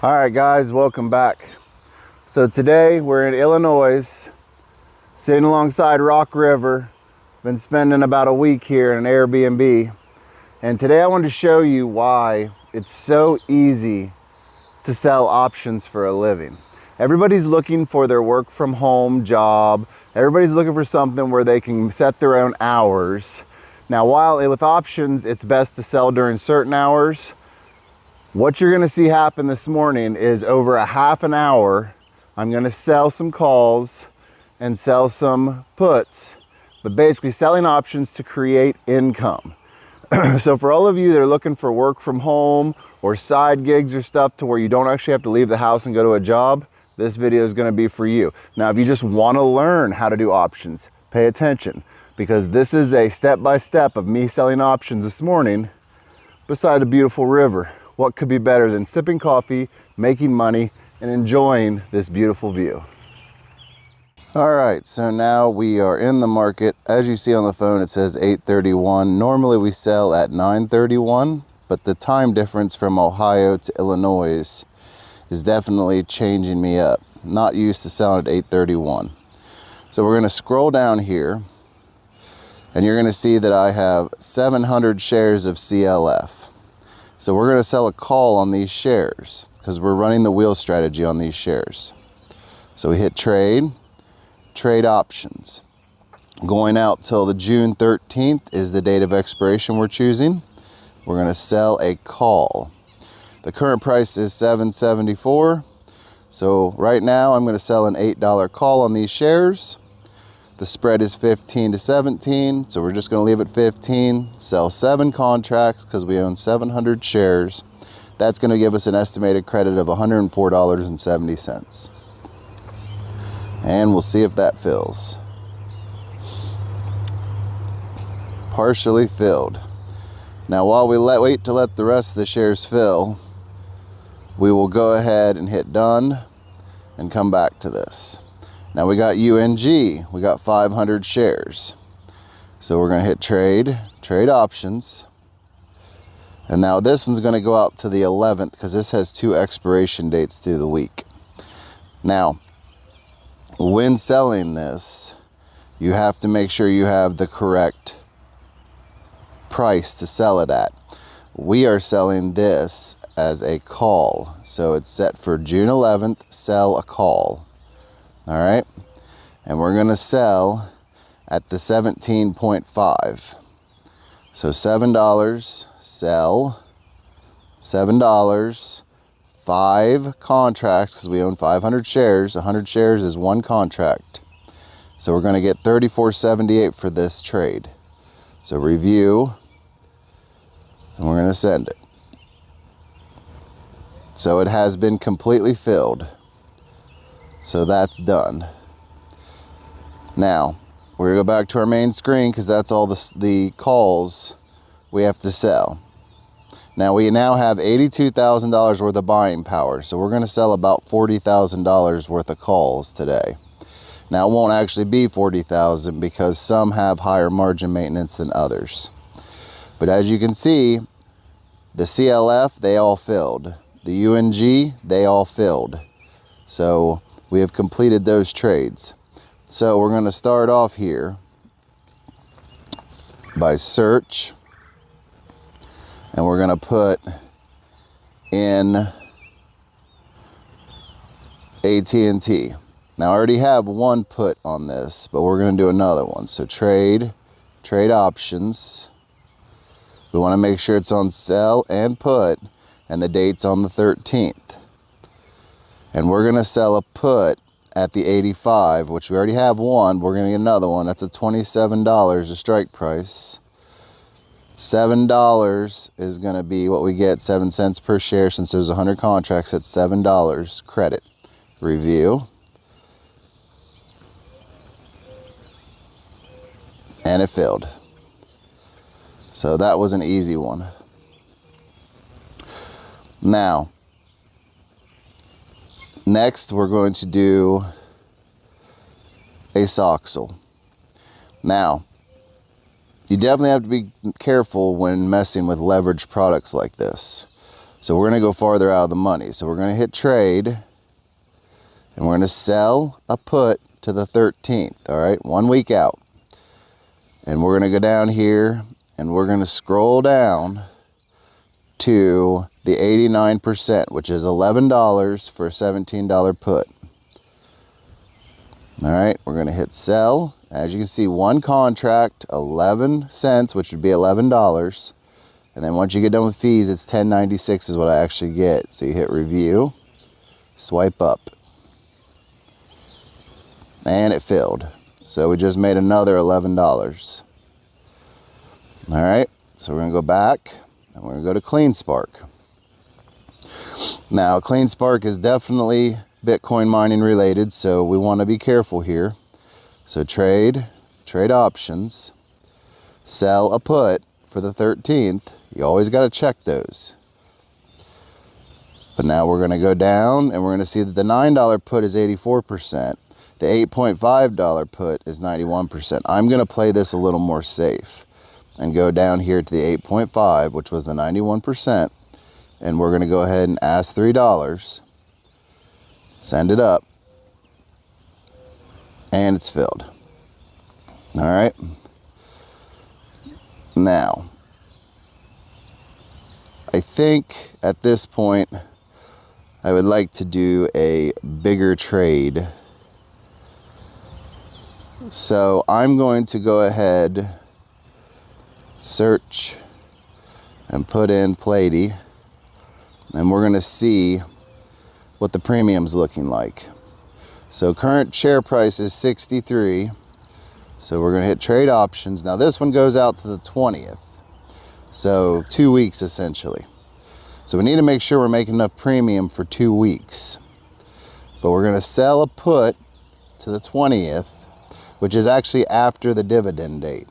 All right guys, welcome back. So today we're in Illinois, sitting alongside Rock River. Been spending about a week here in an Airbnb. And today I wanted to show you why it's so easy to sell options for a living. Everybody's looking for their work from home job. Everybody's looking for something where they can set their own hours. Now, while with options, it's best to sell during certain hours, what you're gonna see happen this morning is over a half an hour, I'm gonna sell some calls and sell some puts, but basically selling options to create income. So for all of you that are looking for work from home or side gigs or stuff to where you don't actually have to leave the house and go to a job, this video is gonna be for you. Now, if you just wanna learn how to do options, pay attention, because this is a step-by-step of me selling options this morning beside a beautiful river. What could be better than sipping coffee, making money, and enjoying this beautiful view? All right, so now we are in the market. As you see on the phone, it says 8:31. Normally we sell at 9:31, but the time difference from Ohio to Illinois is definitely changing me up. Not used to selling at 8:31. So we're gonna scroll down here, and you're gonna see that I have 700 shares of CLF. So we're gonna sell a call on these shares because we're running the wheel strategy on these shares. So we hit trade options. Going out till the June 13th is the date of expiration we're choosing. We're gonna sell a call. The current price is $7.74. So right now I'm gonna sell an $8 call on these shares. The spread is 15 to 17, so we're just gonna leave it 15, sell 7 contracts because we own 700 shares. That's gonna give us an estimated credit of $104.70. And we'll see if that fills. Partially filled. Now while we wait to let the rest of the shares fill, we will go ahead and hit done and come back to this. Now we got UNG, we got 500 shares. So we're gonna hit trade options. And now this one's gonna go out to the 11th because this has 2 expiration dates through the week. Now, when selling this, you have to make sure you have the correct price to sell it at. We are selling this as a call. So it's set for June 11th, sell a call. All right, and we're gonna sell at the 17.5. So $7, sell, $7, 5 contracts, because we own 500 shares. 100 shares is 1 contract. So we're gonna get $34.78 for this trade. So review, and we're gonna send it. So it has been completely filled. So that's done. Now, we're gonna go back to our main screen because that's all the calls we have to sell. Now we now have $82,000 worth of buying power. So we're gonna sell about $40,000 worth of calls today. Now it won't actually be 40,000 because some have higher margin maintenance than others. But as you can see, the CLF, they all filled. The UNG, they all filled. So we have completed those trades. So we're going to start off here by search, and we're going to put in AT&T. Now I already have 1 put on this, but we're going to do another one. So trade options. We want to make sure it's on sell and put, and the date's on the 13th. And we're gonna sell a put at the 85, which we already have 1. We're gonna get another one. That's a $27 a strike price. $7 is gonna be what we get, 7 cents per share. Since there's 100 contracts, at $7 credit. Review. And it filled. So that was an easy one. Now, next, we're going to do a Soxal. Now, you definitely have to be careful when messing with leveraged products like this. So we're gonna go farther out of the money. So we're gonna hit trade, and we're gonna sell a put to the 13th, all right? 1 week out. And we're gonna go down here, and we're gonna scroll down to the 89%, which is $11 for a $17 put. All right, we're gonna hit sell. As you can see, one contract, 11 cents, which would be $11. And then once you get done with fees, it's $10.96 is what I actually get. So you hit review, swipe up, and it filled. So we just made another $11. All right, so we're gonna go back, and we're gonna go to CleanSpark. Now, CleanSpark is definitely Bitcoin mining related, so we want to be careful here. So trade options, sell a put for the 13th. You always got to check those. But now we're going to go down, and we're going to see that the $9 put is 84%. The $8.5 put is 91%. I'm going to play this a little more safe and go down here to the 8.5, which was the 91%. And we're going to go ahead and ask $3, send it up, and it's filled. All right. Now, I think at this point, I would like to do a bigger trade. So I'm going to go ahead, search, and put in Plady. And we're gonna see what the premium's looking like. So current share price is 63. So we're gonna hit trade options. Now this one goes out to the 20th. So 2 weeks essentially. So we need to make sure we're making enough premium for 2 weeks. But we're gonna sell a put to the 20th, which is actually after the dividend date.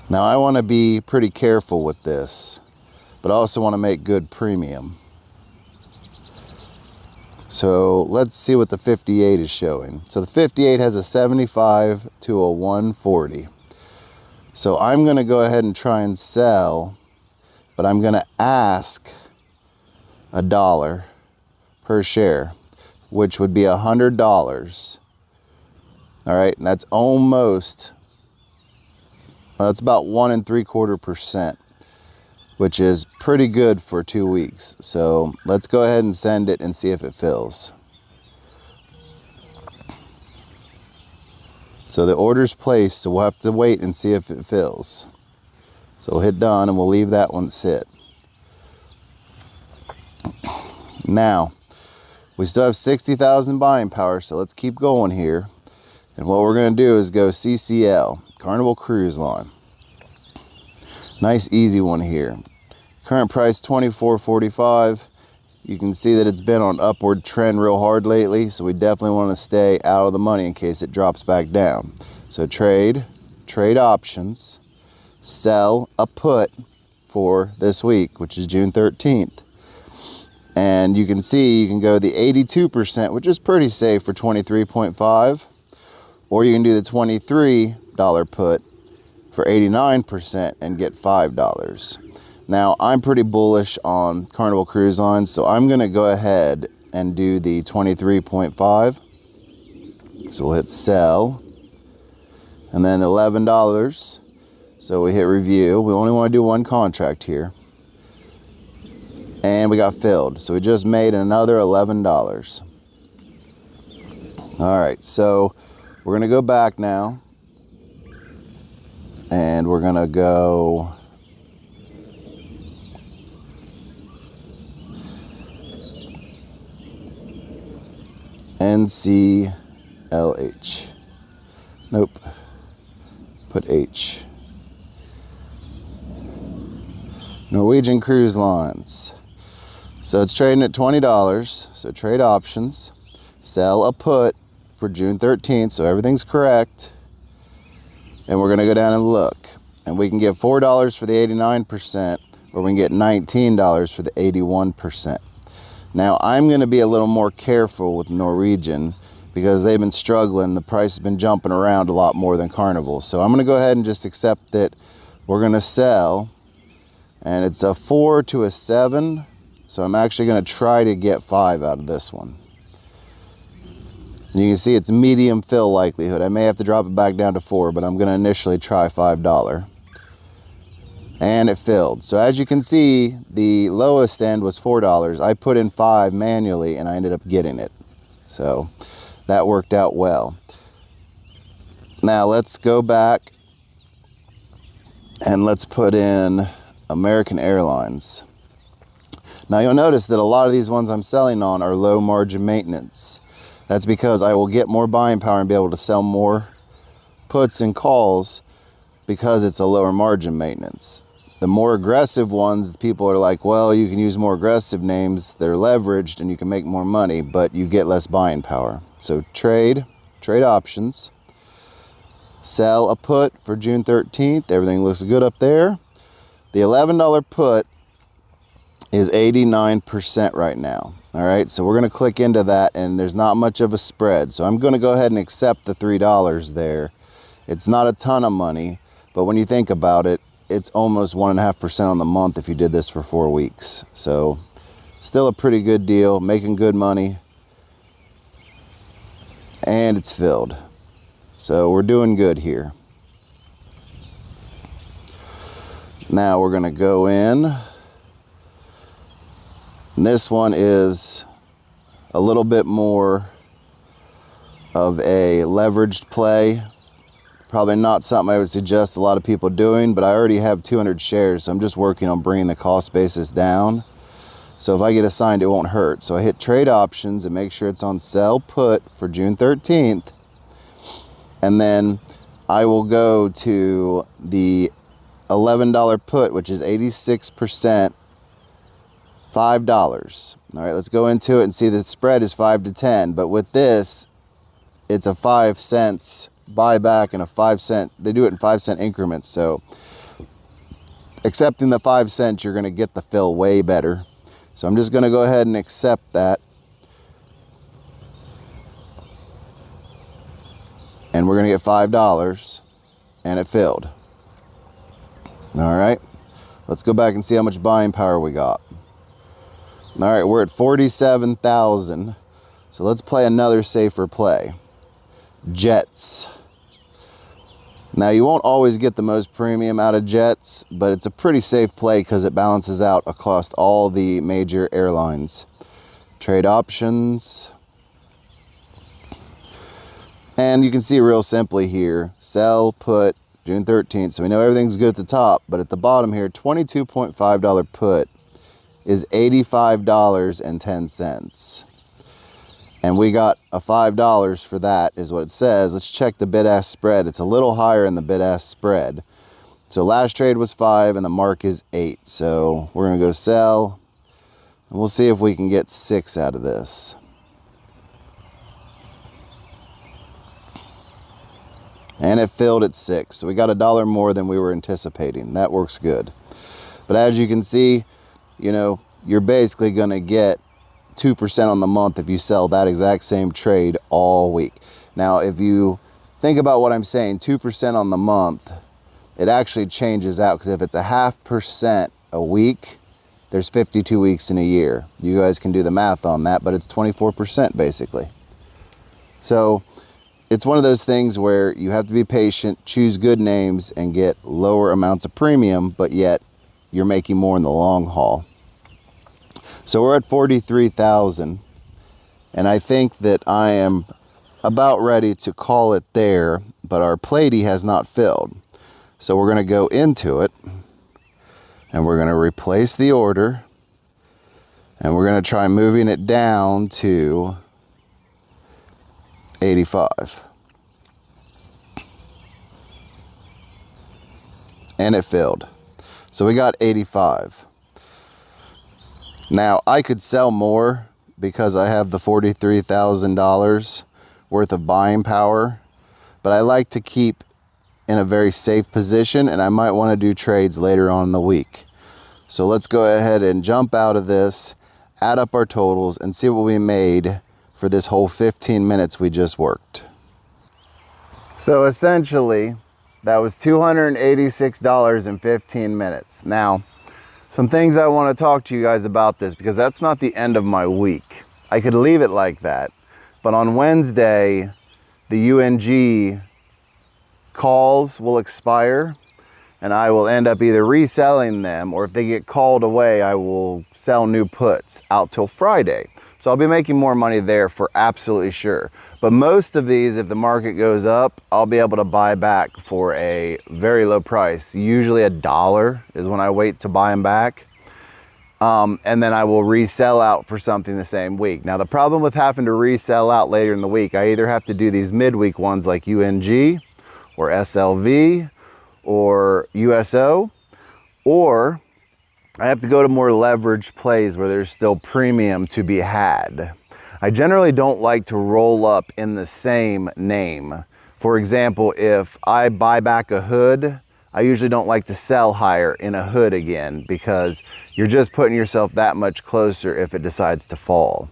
Now I wanna be pretty careful with this, but I also want to make good premium. So let's see what the 58 is showing. So the 58 has a 75 to a 140. So I'm going to go ahead and try and sell, but I'm going to ask $1 per share, which would be $100. All right, and that's almost, that's about 1 3/4%. Which is pretty good for 2 weeks. So let's go ahead and send it and see if it fills. So the order's placed, so we'll have to wait and see if it fills. So we'll hit done, and we'll leave that one sit. Now, we still have 60,000 buying power, so let's keep going here. And what we're gonna do is go CCL, Carnival Cruise Line. Nice easy one here. Current price $24.45. You can see that it's been on upward trend real hard lately, so we definitely want to stay out of the money in case it drops back down. So trade options, sell a put for this week, which is June 13th. And you can see you can go the 82%, which is pretty safe for 23.5, or you can do the $23 put for 89% and get $5. Now, I'm pretty bullish on Carnival Cruise Line, so I'm going to go ahead and do the 23.5. So we'll hit sell, and then $11. So we hit review. We only want to do one contract here. And we got filled. So we just made another $11. All right, so we're going to go back now. And we're gonna go NCLH. Nope. Put H. Norwegian Cruise Lines. So it's trading at $20. So trade options. Sell a put for June 13th. So everything's correct. And we're going to go down and look. And we can get $4 for the 89%, or we can get $19 for the 81%. Now, I'm going to be a little more careful with Norwegian because they've been struggling. The price has been jumping around a lot more than Carnival. So I'm going to go ahead and just accept that we're going to sell And it's a 4 to a 7. So I'm actually going to try to get 5 out of this one. And you can see it's medium fill likelihood. I may have to drop it back down to 4, but I'm going to initially try $5. And it filled. So as you can see, the lowest end was $4. I put in 5 manually and I ended up getting it. So that worked out well. Now let's go back and let's put in American Airlines. Now you'll notice that a lot of these ones I'm selling on are low margin maintenance. That's because I will get more buying power and be able to sell more puts and calls because it's a lower margin maintenance. The more aggressive ones, people are like, well, you can use more aggressive names, they're leveraged and you can make more money, but you get less buying power. So trade options, sell a put for June 13th. Everything looks good up there. The $11 put is 89% right now. All right, so we're gonna click into that and there's not much of a spread. So I'm gonna go ahead and accept the $3 there. It's not a ton of money, but when you think about it, it's almost 1.5% on the month if you did this for 4 weeks. So still a pretty good deal, making good money. And it's filled. So we're doing good here. Now we're gonna go in. And this one is a little bit more of a leveraged play. Probably not something I would suggest a lot of people doing, but I already have 200 shares, so I'm just working on bringing the cost basis down. So if I get assigned, it won't hurt. So I hit trade options and make sure it's on sell put for June 13th. And then I will go to the $11 put, which is 86%, $5. All right, let's go into it and see the spread is 5 to 10. But with this, it's a 5 cents buyback and a 5 cent. They do it in 5 cent increments. So accepting the 5 cents, you're going to get the fill way better. So I'm just going to go ahead and accept that. And we're going to get $5 and it filled. All right, let's go back and see how much buying power we got. All right, we're at 47,000. So let's play another safer play. Jets. Now you won't always get the most premium out of Jets, but it's a pretty safe play because it balances out across all the major airlines. Trade options. And you can see real simply here, sell, put, June 13th. So we know everything's good at the top, but at the bottom here, $22.5 put is $85.10. And we got a $5 for that is what it says. Let's check the bid-ask spread. It's a little higher in the bid-ask spread. So last trade was 5 and the mark is 8. So we're gonna go sell and we'll see if we can get 6 out of this. And it filled at 6. So we got $1 more than we were anticipating. That works good. But as you can see, you know, you're basically gonna get 2% on the month if you sell that exact same trade all week. Now, if you think about what I'm saying, 2% on the month, it actually changes out because if it's a 0.5% a week, there's 52 weeks in a year. You guys can do the math on that, but it's 24% basically. So it's one of those things where you have to be patient, choose good names, and get lower amounts of premium, but yet you're making more in the long haul. So we're at 43,000, and I think that I am about ready to call it there, but our platey has not filled. So we're gonna go into it, and we're gonna replace the order, and we're gonna try moving it down to 85. And it filled. So we got 85. Now I could sell more because I have the $43,000 worth of buying power, but I like to keep in a very safe position, and I might want to do trades later on in the week. So let's go ahead and jump out of this, add up our totals, and see what we made for this whole 15 minutes we just worked. So essentially, that was $286 in 15 minutes. Now, Some things I want to talk to you guys about this, because that's not the end of my week. I could leave it like that, but on Wednesday, the UNG calls will expire and I will end up either reselling them, or if they get called away, I will sell new puts out till Friday. So I'll be making more money there for absolutely sure. But most of these, if the market goes up, I'll be able to buy back for a very low price. Usually $1 is when I wait to buy them back. And then I will resell out for something the same week. Now the problem with having to resell out later in the week, I either have to do these midweek ones like UNG or SLV or USO, or I have to go to more leveraged plays where there's still premium to be had. I generally don't like to roll up in the same name. For example, if I buy back a hood, I usually don't like to sell higher in a hood again, because you're just putting yourself that much closer if it decides to fall.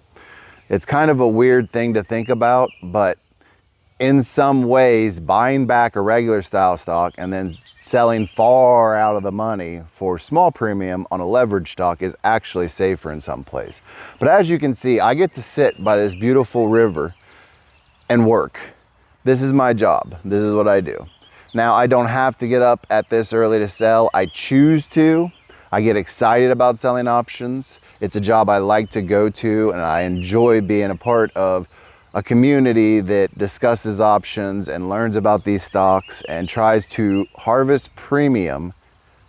It's kind of a weird thing to think about, but in some ways, buying back a regular style stock and then selling far out of the money for small premium on a leverage stock is actually safer in some place. But as you can see, I get to sit by this beautiful river and work. This is my job. This is what I do. Now, I don't have to get up at this early to sell. I choose to. I get excited about selling options. It's a job I like to go to, and I enjoy being a part of a community that discusses options and learns about these stocks and tries to harvest premium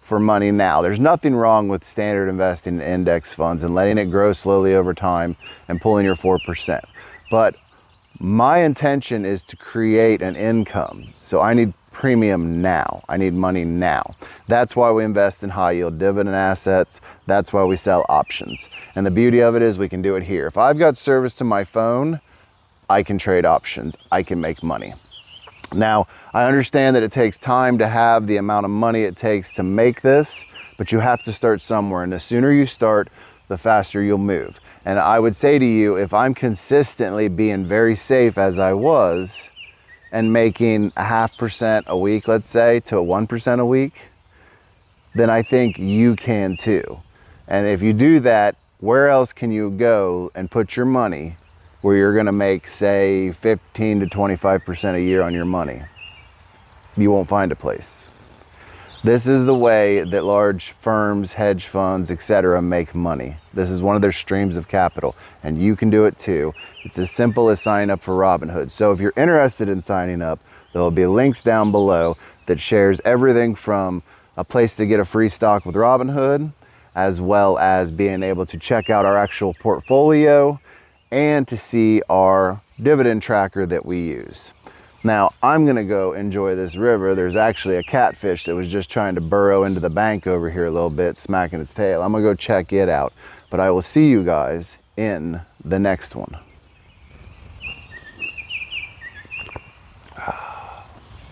for money now. There's nothing wrong with standard investing in index funds and letting it grow slowly over time and pulling your 4%. But my intention is to create an income. So I need premium now. I need money now. That's why we invest in high yield dividend assets. That's why we sell options. And the beauty of it is we can do it here. If I've got service to my phone, I can trade options. I can make money. Now, I understand that it takes time to have the amount of money it takes to make this, but you have to start somewhere. And the sooner you start, the faster you'll move. And I would say to you, if I'm consistently being very safe as I was and making 0.5% a week, let's say, to 1% a week, then I think you can too. And if you do that, where else can you go and put your money where you're gonna make, say, 15 to 25% a year on your money? You won't find a place. This is the way that large firms, hedge funds, etc. make money. This is one of their streams of capital, and you can do it too. It's as simple as signing up for Robinhood. So if you're interested in signing up, there will be links down below that shares everything from a place to get a free stock with Robinhood, as well as being able to check out our actual portfolio and to see our dividend tracker that we use. Now, I'm gonna go enjoy this river. There's actually a catfish that was just trying to burrow into the bank over here a little bit, smacking its tail. I'm gonna go check it out, but I will see you guys in the next one.